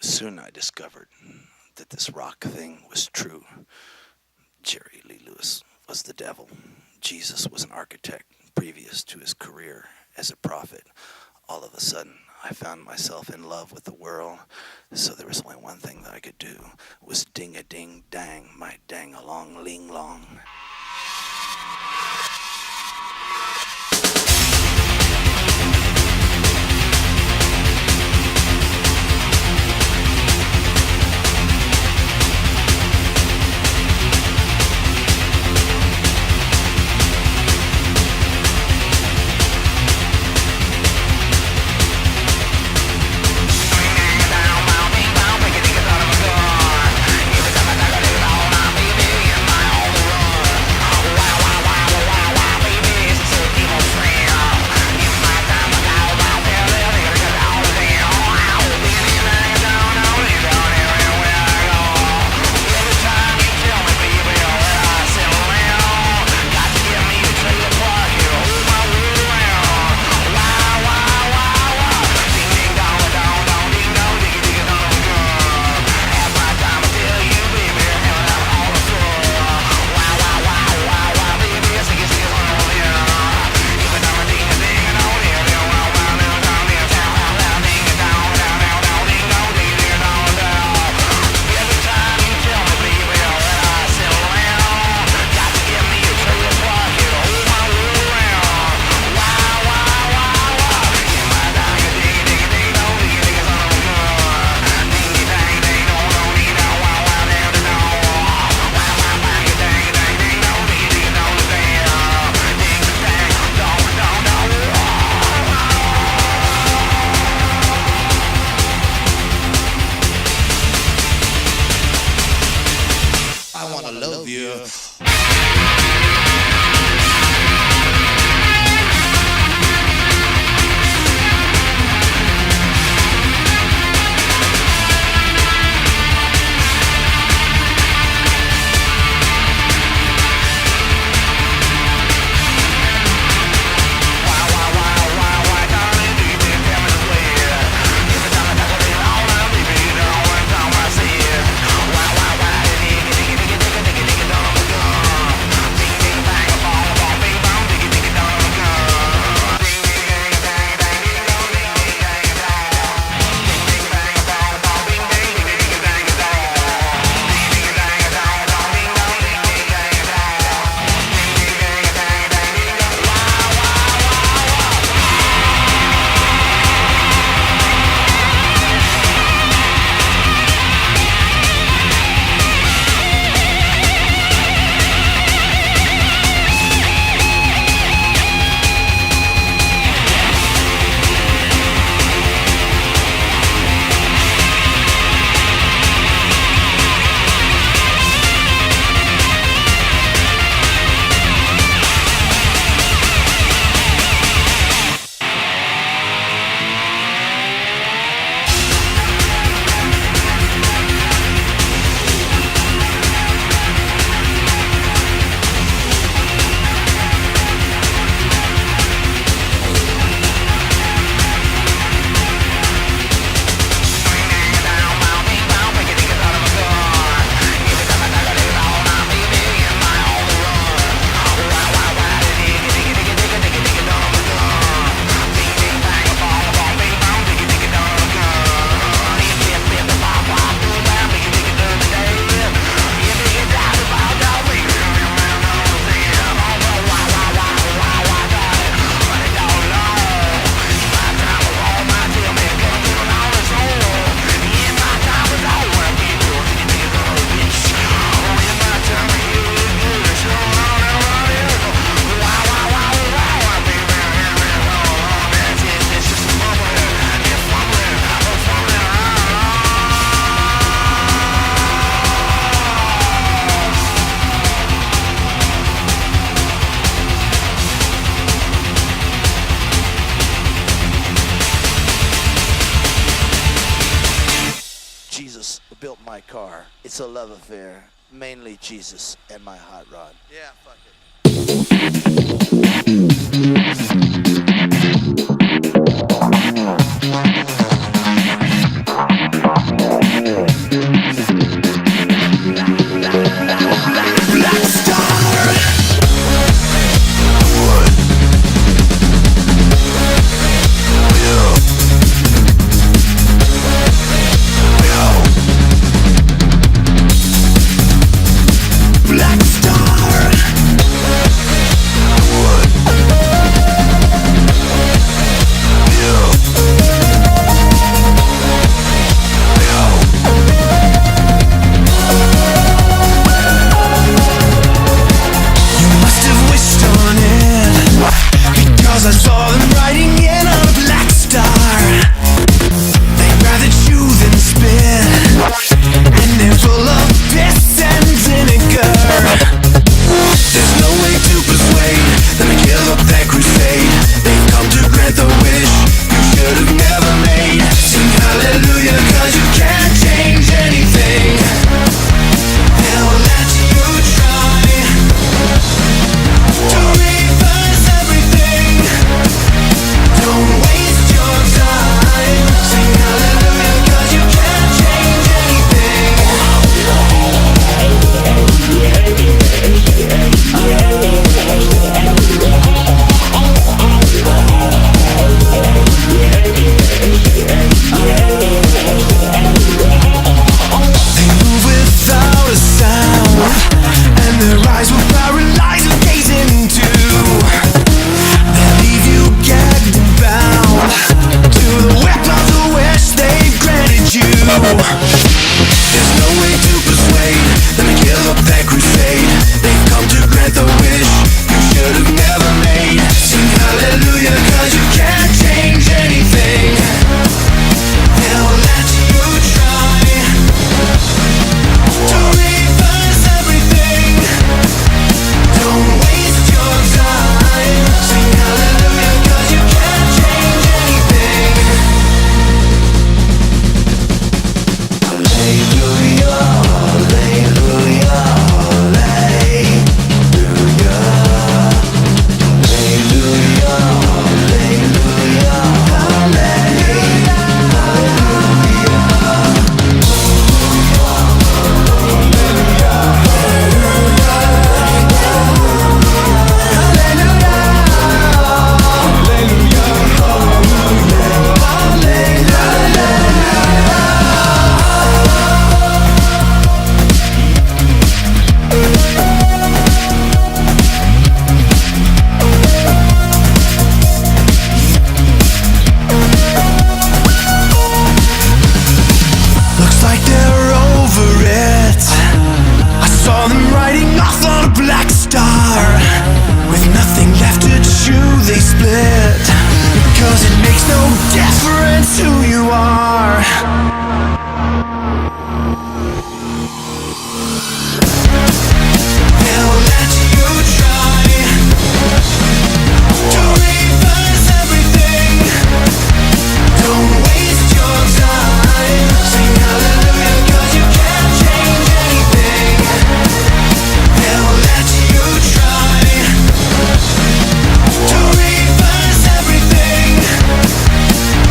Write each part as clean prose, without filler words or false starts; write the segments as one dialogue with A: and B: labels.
A: Soon I discovered that this rock thing was true. Jerry Lee Lewis was the devil. Jesus was an architect previous to his career as a prophet. All of a sudden, I found myself in love with the world, so there was only one thing that I could do, was ding-a-ding-dang, my dang-along-ling-long. built my car. It's a love affair. Mainly Jesus and my hot rod.
B: Yeah, fuck it.
A: There's no way to persuade them to give up that crusade. They've come to grant the wish you should have never made. Sing hallelujah, cause you can't change anything. They'll let you try to reverse everything. Don't waste your time. Sing hallelujah, cause you can't change anything. Hallelujah, hallelujah, hallelujah. Hallelujah, hallelujah, looks like they're over it. I saw them riding off on a Blackstar. With nothing left to chew, they split. Because it makes no difference who you are. They'll let you try to reverse everything. Don't waste your time. Sing hallelujah, cause you can't change anything. They'll let you try to reverse everything.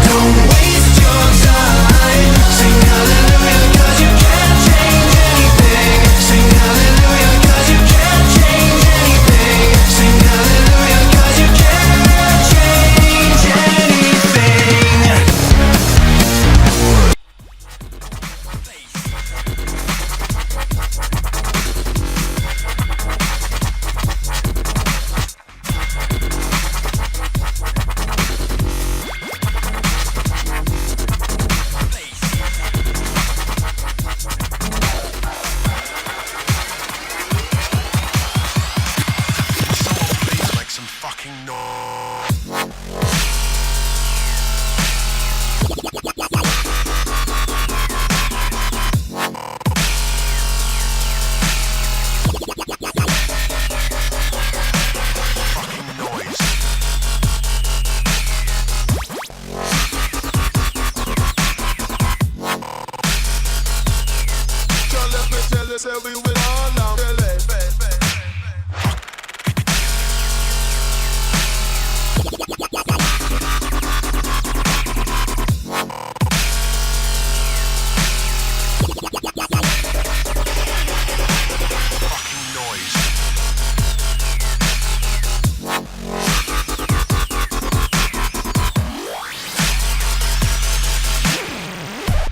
A: Don't waste your time. Sing hallelujah, cause you can't change anything. Sing hallelujah, cause you can't change anything. Sing hallelujah, cause you can't change anything.
B: Please make some fucking noise. Fucking noise.
C: So let me tell you, say we will all now relate.
B: Fucking noise.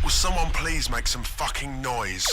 B: Will someone please make some fucking noise?